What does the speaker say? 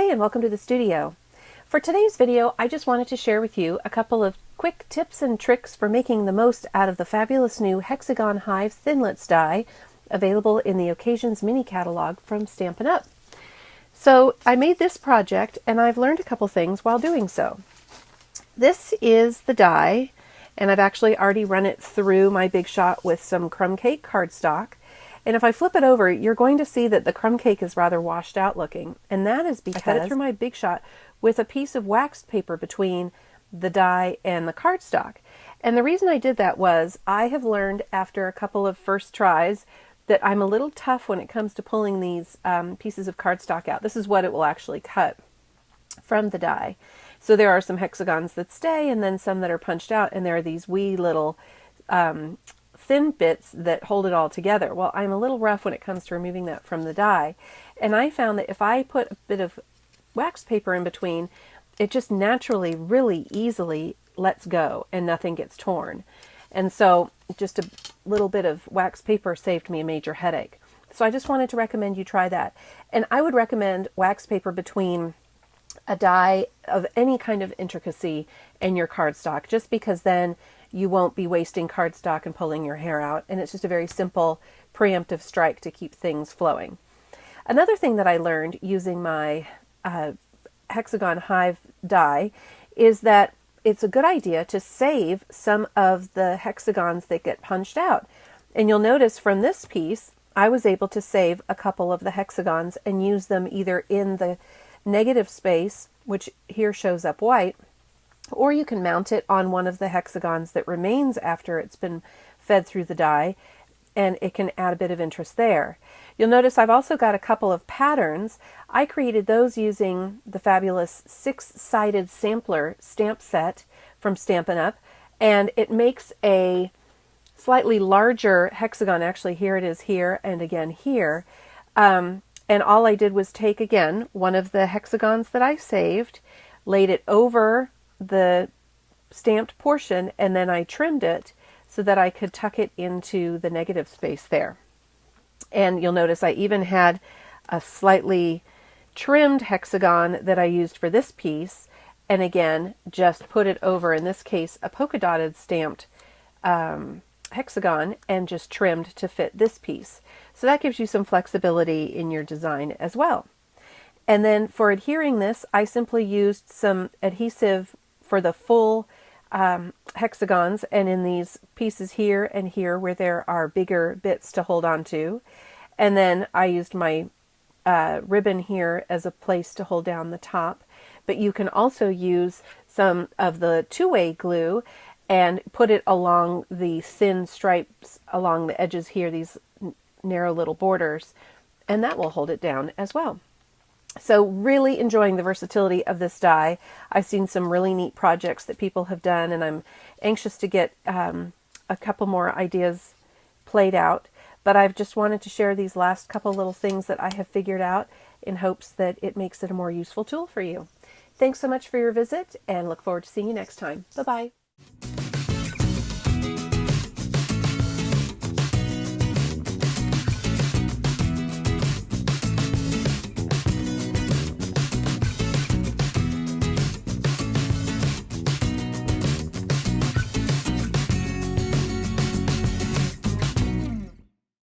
Hi, and welcome to the studio. For today's video, I just wanted to share with you a couple of quick tips and tricks for making the most out of the fabulous new Hexagon Hive Thinlits die available in the Occasions mini catalog from Stampin' Up! So I made this project and I've learned a couple things while doing so. This is the die, and I've actually already run it through my Big Shot with some crumb cake cardstock. And if I flip it over, you're going to see that the crumb cake is rather washed out looking. And that is because I cut it through my Big Shot with a piece of waxed paper between the die and the cardstock. And the reason I did that was I have learned after a couple of first tries that I'm a little tough when it comes to pulling these pieces of cardstock out. This is what it will actually cut from the die. So there are some hexagons that stay and then some that are punched out, and there are these wee little thin bits that hold it all together. Well, I'm a little rough when it comes to removing that from the die, and I found that if I put a bit of wax paper in between, it just naturally, really easily lets go and nothing gets torn. And so just a little bit of wax paper saved me a major headache. So I just wanted to recommend you try that. And I would recommend wax paper between a die of any kind of intricacy and your cardstock, just because then you won't be wasting cardstock and pulling your hair out, and it's just a very simple preemptive strike to keep things flowing. Another thing that I learned using my Hexagon Hive die is that it's a good idea to save some of the hexagons that get punched out. And you'll notice from this piece, I was able to save a couple of the hexagons and use them either in the negative space, which here shows up white, or you can mount it on one of the hexagons that remains after it's been fed through the die, and it can add a bit of interest there. You'll notice I've also got a couple of patterns. I created those using the fabulous 6-sided sampler stamp set from Stampin' Up! And it makes a slightly larger hexagon. Actually, here it is here, and again here. And all I did was take, again, one of the hexagons that I saved, laid it over the stamped portion, and then I trimmed it so that I could tuck it into the negative space there. And you'll notice I even had a slightly trimmed hexagon that I used for this piece, and again just put it over, in this case, a polka dotted stamped hexagon, and just trimmed to fit this piece. So that gives you some flexibility in your design as well. And then for adhering this, I simply used some adhesive for the full hexagons, and in these pieces here and here where there are bigger bits to hold on to. And then I used my ribbon here as a place to hold down the top. But you can also use some of the two-way glue and put it along the thin stripes along the edges here, these narrow little borders, and that will hold it down as well. So really enjoying the versatility of this die. I've seen some really neat projects that people have done, and I'm anxious to get a couple more ideas played out. But I've just wanted to share these last couple little things that I have figured out in hopes that it makes it a more useful tool for you. Thanks so much for your visit, and look forward to seeing you next time. Bye-bye.